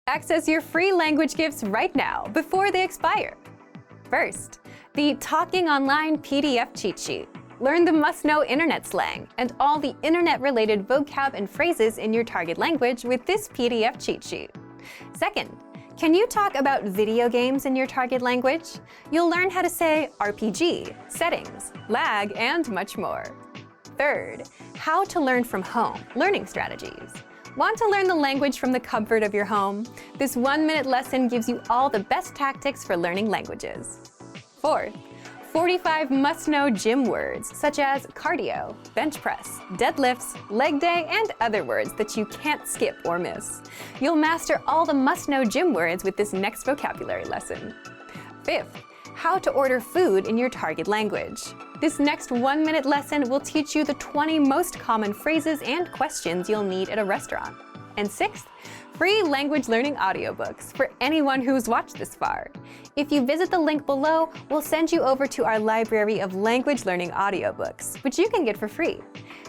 Access your free language gifts right now before they expire. First, the Talking Online PDF cheat sheet. Learn the must-know internet slang and all the internet-related vocab and phrases in your target language with this PDF cheat sheet. Second, can you talk about video games in your target language? You'll learn how to say RPG, settings, lag, and much more. Third, how to learn from home, learning strategies. Want to learn the language from the comfort of your home? This 1-minute lesson gives you all the best tactics for learning languages. Fourth, 45 must-know gym words such as cardio, bench press, deadlifts, leg day, and other words that you can't skip or miss. You'll master all the must-know gym words with this next vocabulary lesson. Fifth, how to order food in your target language. This next 1-minute lesson will teach you the 20 most common phrases and questions you'll need at a restaurant. And sixth, free language learning audiobooks for anyone who's watched this far. If you visit the link below, we'll send you over to our library of language learning audiobooks, which you can get for free.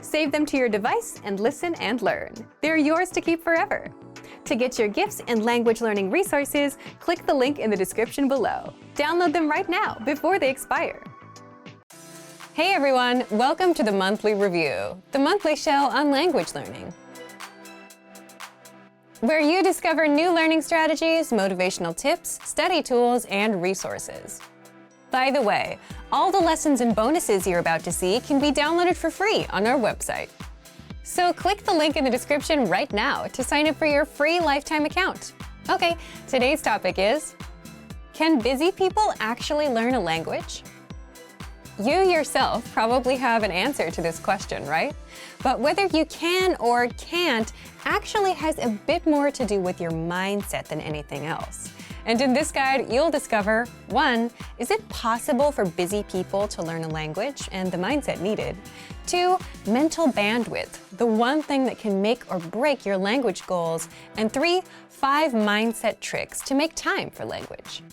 Save them to your device and listen and learn. They're yours to keep forever. To get your gifts and language learning resources, click the link in the description below. Download them right now before they expire. Hey everyone, welcome to the Monthly Review, the monthly show on language learning, where you discover new learning strategies, motivational tips, study tools, and resources. By the way, all the lessons and bonuses you're about to see can be downloaded for free on our website. So click the link in the description right now to sign up for your free lifetime account. Okay, today's topic is, can busy people actually learn a language? You yourself probably have an answer to this question, right? But whether you can or can't actually has a bit more to do with your mindset than anything else. And in this guide, you'll discover, 1, is it possible for busy people to learn a language and the mindset needed? 2, mental bandwidth, the one thing that can make or break your language goals. And 3, 5 mindset tricks to make time for language.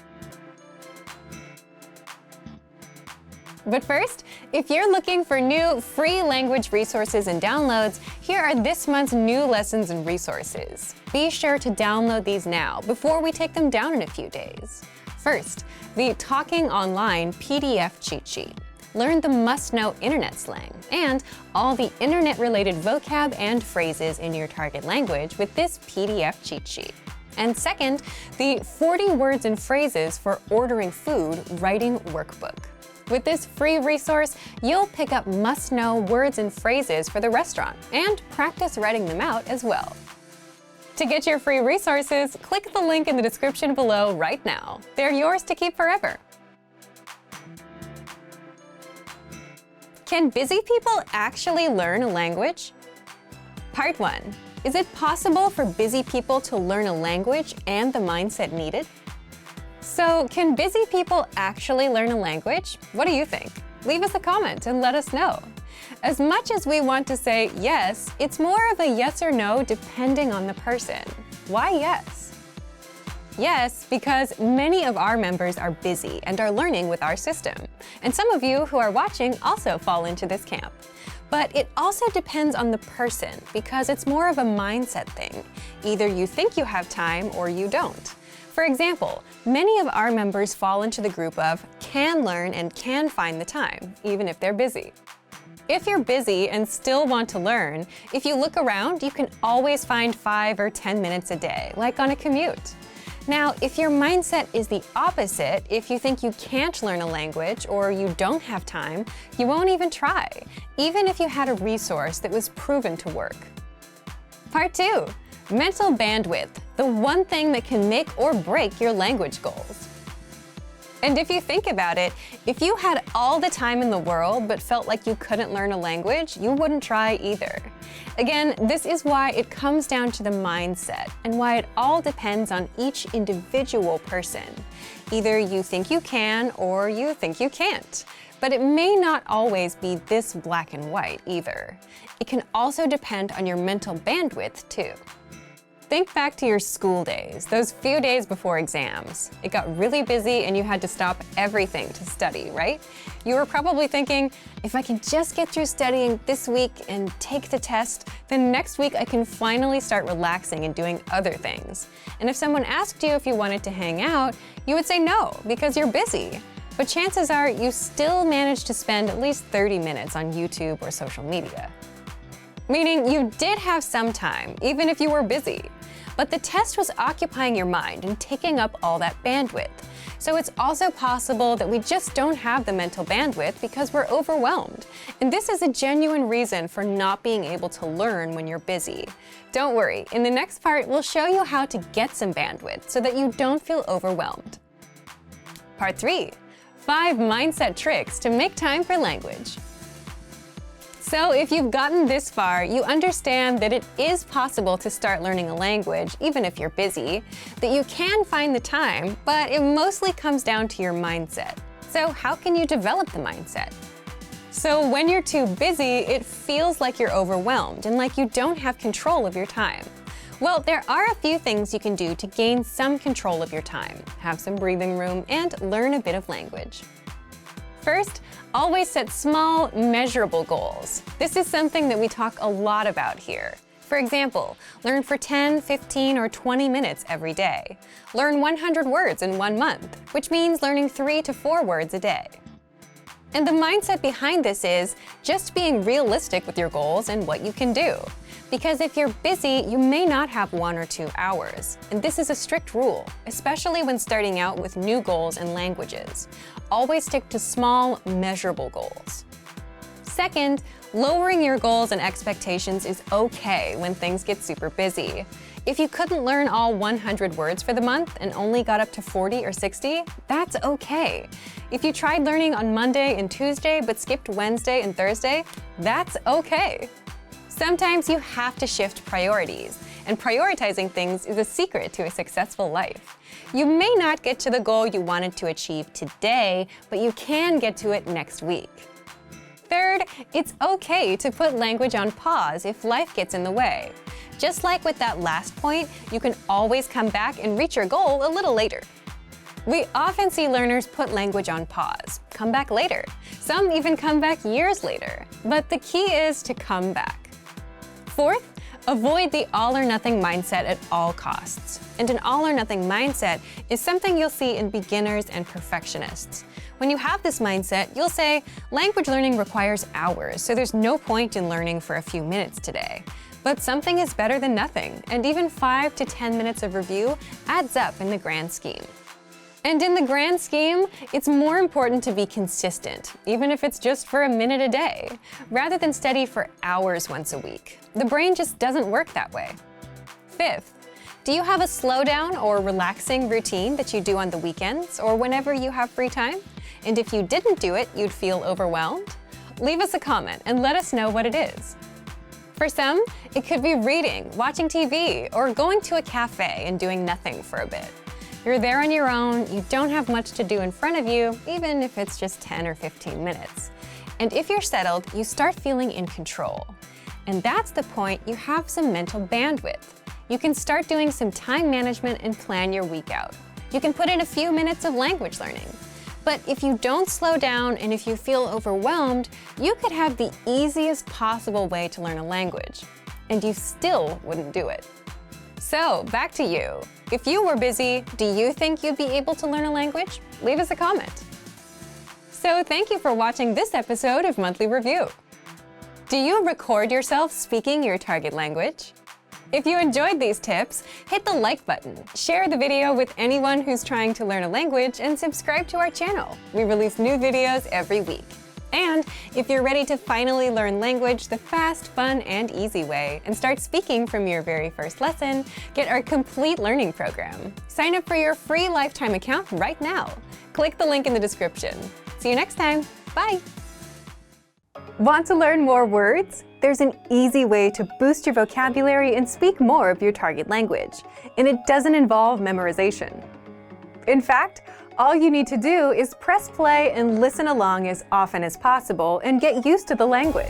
But first, if you're looking for new free language resources and downloads, here are this month's new lessons and resources. Be sure to download these now before we take them down in a few days. First, the Talking Online PDF cheat sheet. Learn the must-know internet slang and all the internet-related vocab and phrases in your target language with this PDF cheat sheet. And second, the 40 words and phrases for ordering food writing workbook. With this free resource, you'll pick up must-know words and phrases for the restaurant and practice writing them out as well. To get your free resources, click the link in the description below right now. They're yours to keep forever. Can busy people actually learn a language? Part 1. Is it possible for busy people to learn a language and the mindset needed? So, can busy people actually learn a language? What do you think? Leave us a comment and let us know. As much as we want to say yes, it's more of a yes or no depending on the person. Why yes? Yes, because many of our members are busy and are learning with our system. And some of you who are watching also fall into this camp. But it also depends on the person because it's more of a mindset thing. Either you think you have time or you don't. For example, many of our members fall into the group of can learn and can find the time, even if they're busy. If you're busy and still want to learn, if you look around, you can always find 5 or 10 minutes a day, like on a commute. Now, if your mindset is the opposite, if you think you can't learn a language or you don't have time, you won't even try, even if you had a resource that was proven to work. Part 2. Mental bandwidth, the one thing that can make or break your language goals. And if you think about it, if you had all the time in the world but felt like you couldn't learn a language, you wouldn't try either. Again, this is why it comes down to the mindset and why it all depends on each individual person. Either you think you can or you think you can't. But it may not always be this black and white either. It can also depend on your mental bandwidth too. Think back to your school days, those few days before exams. It got really busy and you had to stop everything to study, right? You were probably thinking, if I can just get through studying this week and take the test, then next week I can finally start relaxing and doing other things. And if someone asked you if you wanted to hang out, you would say no, because you're busy. But chances are you still managed to spend at least 30 minutes on YouTube or social media. Meaning you did have some time, even if you were busy. But the test was occupying your mind and taking up all that bandwidth. So it's also possible that we just don't have the mental bandwidth because we're overwhelmed. And this is a genuine reason for not being able to learn when you're busy. Don't worry, in the next part, we'll show you how to get some bandwidth so that you don't feel overwhelmed. Part 3. 5 mindset tricks to make time for language. So if you've gotten this far, you understand that it is possible to start learning a language, even if you're busy, that you can find the time, but it mostly comes down to your mindset. So how can you develop the mindset? So when you're too busy, it feels like you're overwhelmed and like you don't have control of your time. Well, there are a few things you can do to gain some control of your time, have some breathing room, and learn a bit of language. First, always set small, measurable goals. This is something that we talk a lot about here. For example, learn for 10, 15, or 20 minutes every day. Learn 100 words in 1 month, which means learning 3 to 4 words a day. And the mindset behind this is just being realistic with your goals and what you can do. Because if you're busy, you may not have 1 or 2 hours. And this is a strict rule, especially when starting out with new goals and languages. Always stick to small, measurable goals. Second, lowering your goals and expectations is okay when things get super busy. If you couldn't learn all 100 words for the month and only got up to 40 or 60, that's okay. If you tried learning on Monday and Tuesday but skipped Wednesday and Thursday, that's okay. Sometimes you have to shift priorities, and prioritizing things is a secret to a successful life. You may not get to the goal you wanted to achieve today, but you can get to it next week. Third, it's okay to put language on pause if life gets in the way. Just like with that last point, you can always come back and reach your goal a little later. We often see learners put language on pause, come back later. Some even come back years later. But the key is to come back. Fourth, avoid the all-or-nothing mindset at all costs. And an all-or-nothing mindset is something you'll see in beginners and perfectionists. When you have this mindset, you'll say, language learning requires hours, so there's no point in learning for a few minutes today. But something is better than nothing, and even 5 to 10 minutes of review adds up in the grand scheme. And in the grand scheme, it's more important to be consistent, even if it's just for a minute a day, rather than study for hours once a week. The brain just doesn't work that way. Fifth, do you have a slowdown or relaxing routine that you do on the weekends or whenever you have free time? And if you didn't do it, you'd feel overwhelmed? Leave us a comment and let us know what it is. For some, it could be reading, watching TV, or going to a cafe and doing nothing for a bit. You're there on your own, you don't have much to do in front of you, even if it's just 10 or 15 minutes. And if you're settled, you start feeling in control. And that's the point you have some mental bandwidth. You can start doing some time management and plan your week out. You can put in a few minutes of language learning. But if you don't slow down and if you feel overwhelmed, you could have the easiest possible way to learn a language, and you still wouldn't do it. So, back to you. If you were busy, do you think you'd be able to learn a language? Leave us a comment. So, thank you for watching this episode of Monthly Review. Do you record yourself speaking your target language? If you enjoyed these tips, hit the like button, share the video with anyone who's trying to learn a language, and subscribe to our channel. We release new videos every week. And if you're ready to finally learn language the fast, fun, and easy way and start speaking from your very first lesson, get our complete learning program. Sign up for your free lifetime account right now. Click the link in the description. See you next time. Bye! Want to learn more words? There's an easy way to boost your vocabulary and speak more of your target language, and it doesn't involve memorization. In fact, all you need to do is press play and listen along as often as possible and get used to the language.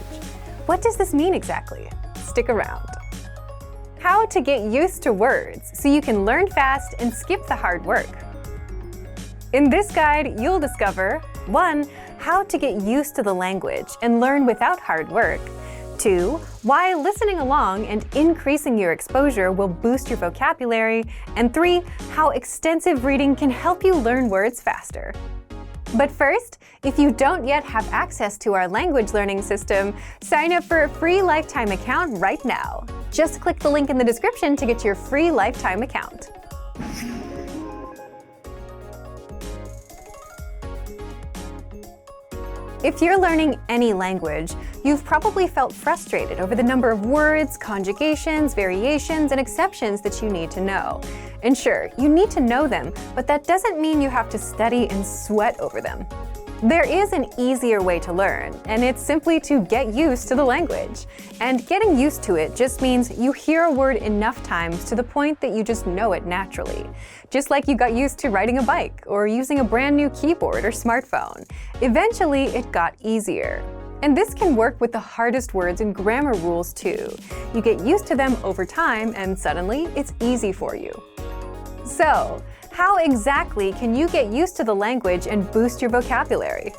What does this mean exactly? Stick around. how to get used to words so you can learn fast and skip the hard work. In this guide, you'll discover 1. How to get used to the language and learn without hard work. 2. Why listening along and increasing your exposure will boost your vocabulary. And 3. How extensive reading can help you learn words faster. But first, if you don't yet have access to our language learning system, sign up for a free lifetime account right now. Just click the link in the description to get your free lifetime account. If you're learning any language, you've probably felt frustrated over the number of words, conjugations, variations, and exceptions that you need to know. And sure, you need to know them, but that doesn't mean you have to study and sweat over them. There is an easier way to learn, and it's simply to get used to the language. And getting used to it just means you hear a word enough times to the point that you just know it naturally. Just like you got used to riding a bike or using a brand new keyboard or smartphone. Eventually, it got easier. And this can work with the hardest words and grammar rules too. You get used to them over time, and suddenly it's easy for you. So, how exactly can you get used to the language and boost your vocabulary?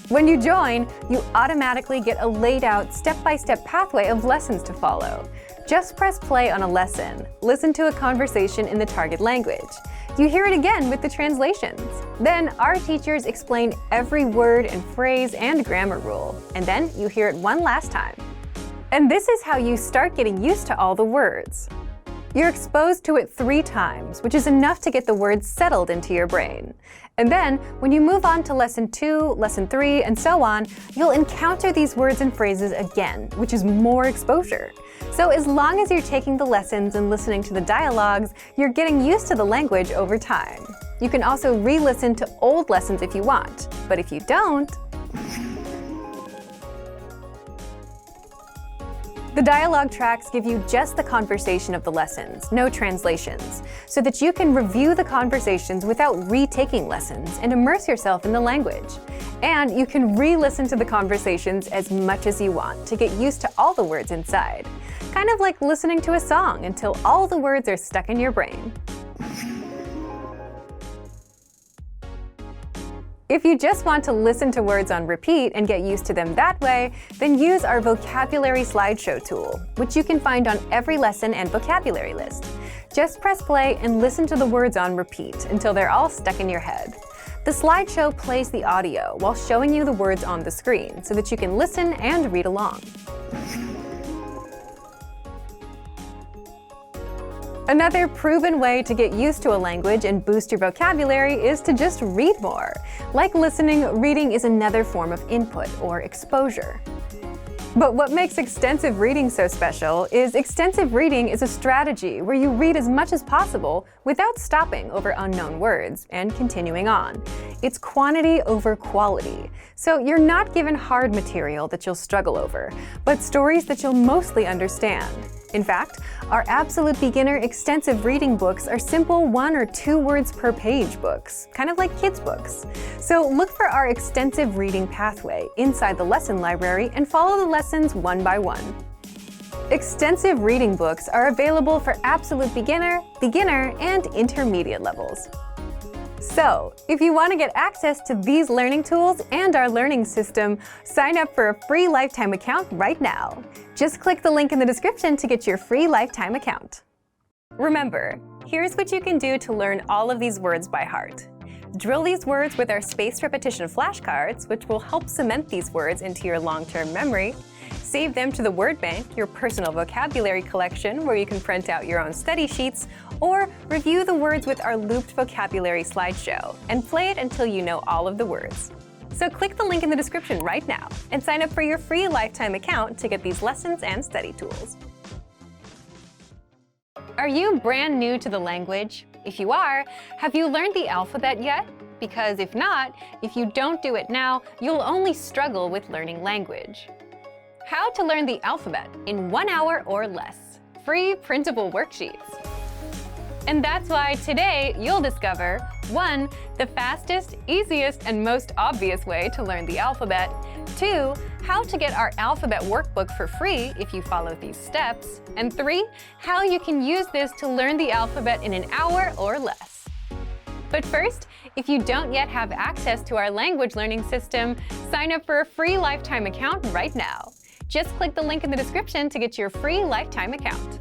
When you join, you automatically get a laid-out step-by-step pathway of lessons to follow. Just press play on a lesson, listen to a conversation in the target language. You hear it again with the translations. Then our teachers explain every word and phrase and grammar rule, and then you hear it one last time. And this is how you start getting used to all the words. You're exposed to it 3 times, which is enough to get the words settled into your brain. And then, when you move on to lesson 2, lesson 3, and so on, you'll encounter these words and phrases again, which is more exposure. So as long as you're taking the lessons and listening to the dialogues, you're getting used to the language over time. You can also re-listen to old lessons if you want, but if you don't, the dialogue tracks give you just the conversation of the lessons, no translations, so that you can review the conversations without retaking lessons and immerse yourself in the language. And you can re-listen to the conversations as much as you want to get used to all the words inside. Kind of like listening to a song until all the words are stuck in your brain. If you just want to listen to words on repeat and get used to them that way, then use our vocabulary slideshow tool, which you can find on every lesson and vocabulary list. Just press play and listen to the words on repeat until they're all stuck in your head. The slideshow plays the audio while showing you the words on the screen so that you can listen and read along. Another proven way to get used to a language and boost your vocabulary is to just read more. Like listening, reading is another form of input or exposure. But what makes extensive reading so special is extensive reading is a strategy where you read as much as possible without stopping over unknown words and continuing on. It's quantity over quality. So you're not given hard material that you'll struggle over, but stories that you'll mostly understand. In fact, our Absolute Beginner extensive reading books are simple 1 or 2 words per page books, kind of like kids' books. So look for our extensive reading pathway inside the lesson library and follow the lessons one by one. Extensive reading books are available for Absolute Beginner, Beginner, and Intermediate levels. So, if you want to get access to these learning tools and our learning system, sign up for a free lifetime account right now. Just click the link in the description to get your free lifetime account. Remember, here's what you can do to learn all of these words by heart. Drill these words with our spaced repetition flashcards, which will help cement these words into your long-term memory. Save them to the word bank, your personal vocabulary collection, where you can print out your own study sheets, or review the words with our looped vocabulary slideshow, and play it until you know all of the words. So click the link in the description right now and sign up for your free lifetime account to get these lessons and study tools. Are you brand new to the language? If you are, have you learned the alphabet yet? Because if not, if you don't do it now, you'll only struggle with learning language. How to learn the alphabet in 1 hour or less. Free printable worksheets. And that's why today you'll discover 1. The fastest, easiest, and most obvious way to learn the alphabet. 2. How to get our alphabet workbook for free if you follow these steps. And 3. How you can use this to learn the alphabet in an hour or less. But first, if you don't yet have access to our language learning system, sign up for a free lifetime account right now. Just click the link in the description to get your free lifetime account.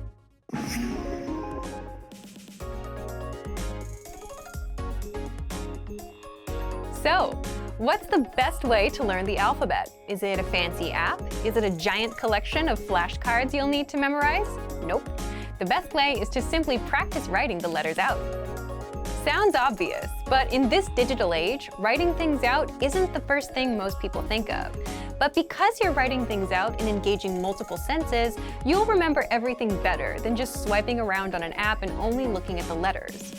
So, what's the best way to learn the alphabet? Is it a fancy app? Is it a giant collection of flashcards you'll need to memorize? Nope. The best way is to simply practice writing the letters out. Sounds obvious, but in this digital age, writing things out isn't the first thing most people think of. But because you're writing things out and engaging multiple senses, you'll remember everything better than just swiping around on an app and only looking at the letters.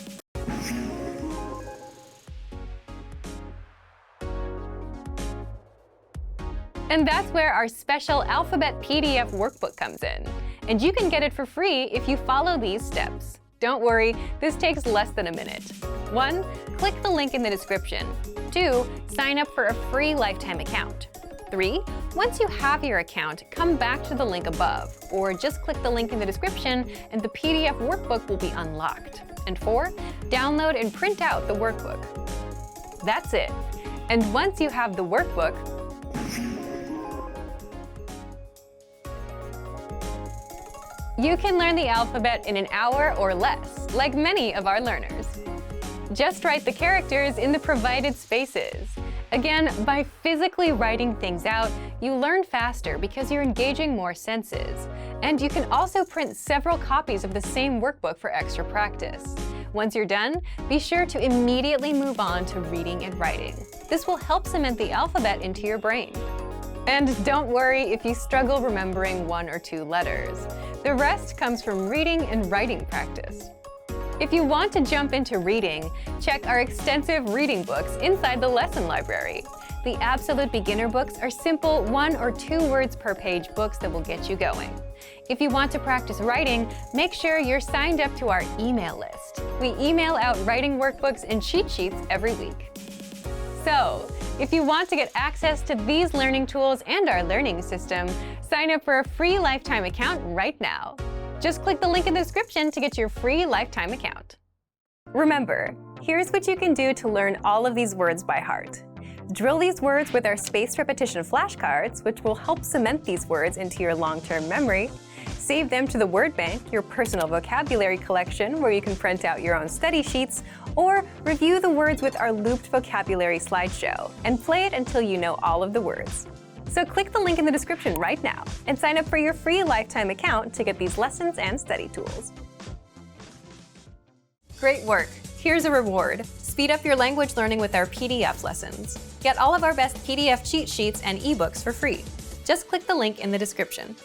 And that's where our special Alphabet PDF workbook comes in. And you can get it for free if you follow these steps. Don't worry, this takes less than a minute. 1. Click the link in the description. 2. Sign up for a free lifetime account. 3. Once you have your account, come back to the link above, or just click the link in the description and the PDF workbook will be unlocked. And 4. Download and print out the workbook. That's it. And once you have the workbook, you can learn the alphabet in an hour or less, like many of our learners. Just write the characters in the provided spaces. Again, by physically writing things out, you learn faster because you're engaging more senses. And you can also print several copies of the same workbook for extra practice. Once you're done, be sure to immediately move on to reading and writing. This will help cement the alphabet into your brain. And don't worry if you struggle remembering 1 or 2 letters. The rest comes from reading and writing practice. If you want to jump into reading, check our extensive reading books inside the lesson library. The Absolute Beginner books are simple 1 or 2 words per page books that will get you going. If you want to practice writing, make sure you're signed up to our email list. We email out writing workbooks and cheat sheets every week. So, if you want to get access to these learning tools and our learning system, sign up for a free lifetime account right now. Just click the link in the description to get your free lifetime account. Remember, here's what you can do to learn all of these words by heart. Drill these words with our spaced repetition flashcards, which will help cement these words into your long-term memory. Save them to the word bank, your personal vocabulary collection, where you can print out your own study sheets, or review the words with our looped vocabulary slideshow, and play it until you know all of the words. So click the link in the description right now and sign up for your free lifetime account to get these lessons and study tools. Great work! Here's a reward. Speed up your language learning with our PDF lessons. Get all of our best PDF cheat sheets and ebooks for free. Just click the link in the description.